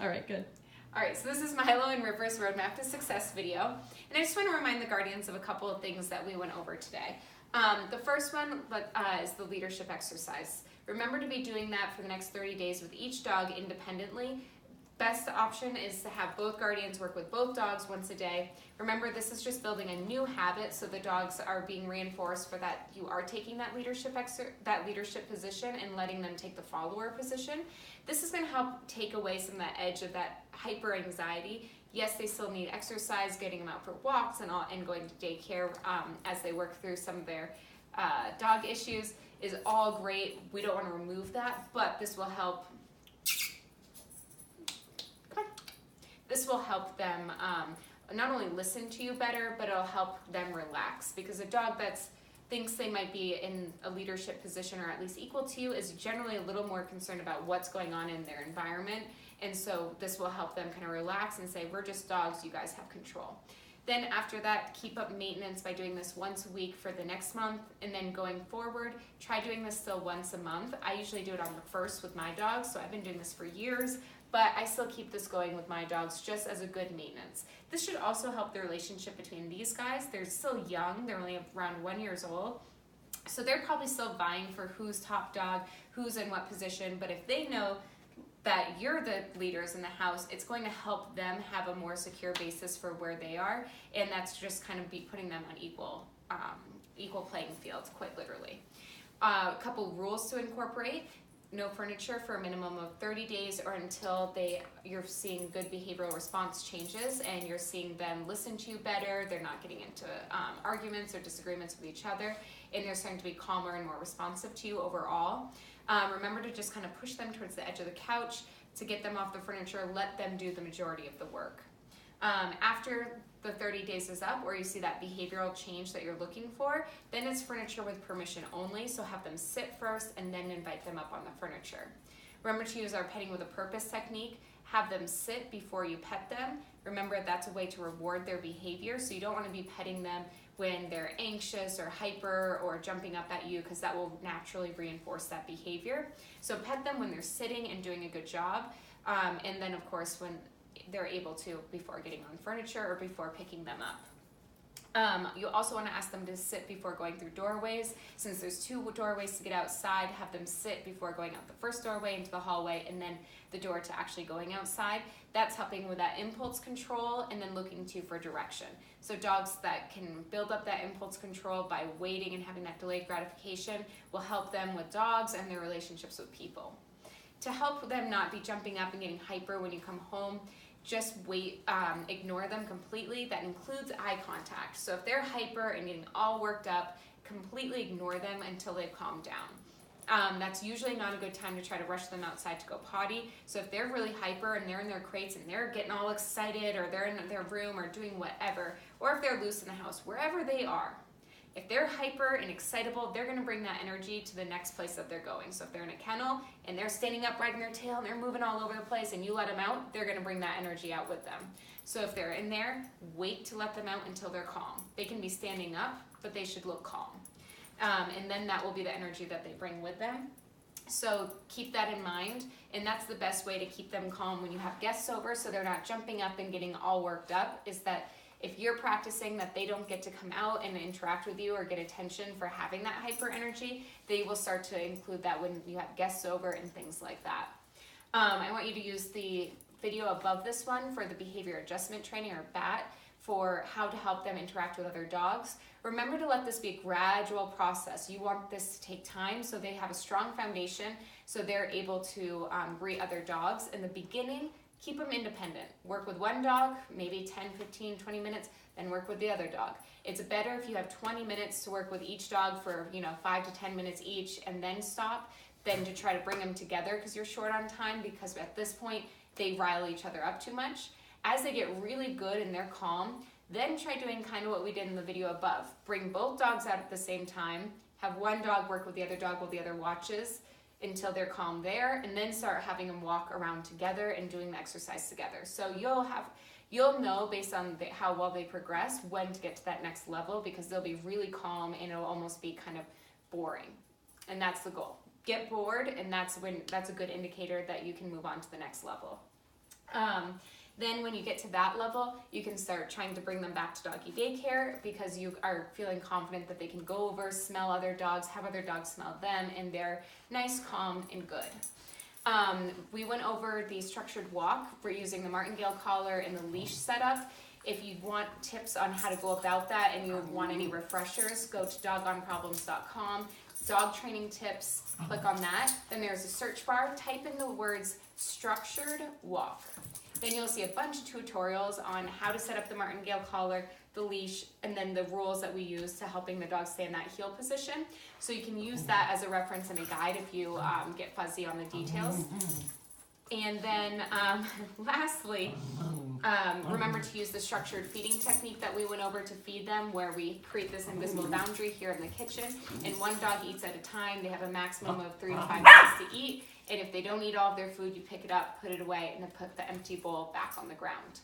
All right, good. All right, so this is Milo and River's Roadmap to Success video. And I just want to remind the guardians of a couple of things that we went over today. The first one is the leadership exercise. Remember to be doing that for the next 30 days with each dog independently. Best option is to have both guardians work with both dogs once a day. Remember, this is just building a new habit, so the dogs are being reinforced for that you are taking that leadership position and letting them take the follower position. This is going to help take away some of that edge of that hyper anxiety. Yes, they still need exercise, getting them out for walks and going to daycare as they work through some of their dog issues is all great. We don't want to remove that, but this will help. This will help them not only listen to you better, but it'll help them relax, because a dog that thinks they might be in a leadership position or at least equal to you is generally a little more concerned about what's going on in their environment. And so this will help them kind of relax and say, we're just dogs, you guys have control. Then after that, keep up maintenance by doing this once a week for the next month, and then going forward, try doing this still once a month. I usually do it on the 1st with my dogs, so I've been doing this for years, but I still keep this going with my dogs just as a good maintenance. This should also help the relationship between these guys. They're still young, they're only around 1 year old, so they're probably still vying for who's top dog, who's in what position, but if they know that you're the leaders in the house, it's going to help them have a more secure basis for where they are, and that's just kind of putting them on equal playing fields, quite literally. A couple rules to incorporate: no furniture for a minimum of 30 days or until you're seeing good behavioral response changes and you're seeing them listen to you better, they're not getting into arguments or disagreements with each other, and they're starting to be calmer and more responsive to you overall. Remember to just kind of push them towards the edge of the couch to get them off the furniture, let them do the majority of the work. After the 30 days is up, or you see that behavioral change that you're looking for, then it's furniture with permission only, so have them sit first and then invite them up on the furniture. Remember to use our petting with a purpose technique. Have them sit before you pet them. Remember, that's a way to reward their behavior, so you don't want to be petting them when they're anxious or hyper or jumping up at you, because that will naturally reinforce that behavior. So pet them when they're sitting and doing a good job, and then of course when they're able to before getting on furniture or before picking them up. You also want to ask them to sit before going through doorways. Since there's 2 doorways to get outside, have them sit before going out the first doorway into the hallway and then the door to actually going outside. That's helping with that impulse control and then looking to you for direction. So dogs that can build up that impulse control by waiting and having that delayed gratification will help them with dogs and their relationships with people. To help them not be jumping up and getting hyper when you come home, just wait, ignore them completely. That includes eye contact. So if they're hyper and getting all worked up, completely ignore them until they've calmed down. That's usually not a good time to try to rush them outside to go potty. So if they're really hyper and they're in their crates and they're getting all excited, or they're in their room or doing whatever, or if they're loose in the house, wherever they are, if they're hyper and excitable, they're going to bring that energy to the next place that they're going. So if they're in a kennel and they're standing up, wagging their tail, and they're moving all over the place, and you let them out, they're going to bring that energy out with them. So if they're in there, wait to let them out until they're calm. They can be standing up, but they should look calm. And then that will be the energy that they bring with them. So keep that in mind, and that's the best way to keep them calm when you have guests over, so they're not jumping up and getting all worked up, is that if you're practicing that they don't get to come out and interact with you or get attention for having that hyper energy, they will start to include that when you have guests over and things like that. I want you to use the video above this one for the behavior adjustment training, or BAT, for how to help them interact with other dogs. Remember to let this be a gradual process. You want this to take time so they have a strong foundation, so they're able to greet other dogs. In the beginning, keep them independent. Work with one dog, maybe 10, 15, 20 minutes, then work with the other dog. It's better if you have 20 minutes to work with each dog for 5 to 10 minutes each and then stop, than to try to bring them together because you're short on time, because at this point they rile each other up too much. As they get really good and they're calm, then try doing kind of what we did in the video above. Bring both dogs out at the same time, have one dog work with the other dog while the other watches until they're calm there, and then start having them walk around together and doing the exercise together. So you'll know based on how well they progress when to get to that next level, because they'll be really calm and it'll almost be kind of boring. And that's the goal. Get bored, and that's a good indicator that you can move on to the next level. Then when you get to that level, you can start trying to bring them back to doggy daycare because you are feeling confident that they can go over, smell other dogs, have other dogs smell them, and they're nice, calm, and good. We went over the structured walk. We're using the martingale collar and the leash setup. If you want tips on how to go about that and you want any refreshers, go to dogonproblems.com. Dog training tips, click on that. Then there's a search bar, type in the words structured walk. Then you'll see a bunch of tutorials on how to set up the martingale collar, the leash, and then the rules that we use to helping the dog stay in that heel position. So you can use that as a reference and a guide if you get fuzzy on the details. And then lastly, remember to use the structured feeding technique that we went over to feed them, where we create this invisible boundary here in the kitchen, and one dog eats at a time. They have a maximum of 3 to 5 minutes to eat, and if they don't eat all of their food, you pick it up, put it away, and then put the empty bowl back on the ground.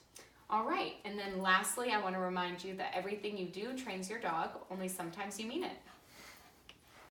All right, and then lastly, I want to remind you that everything you do trains your dog, only sometimes you mean it.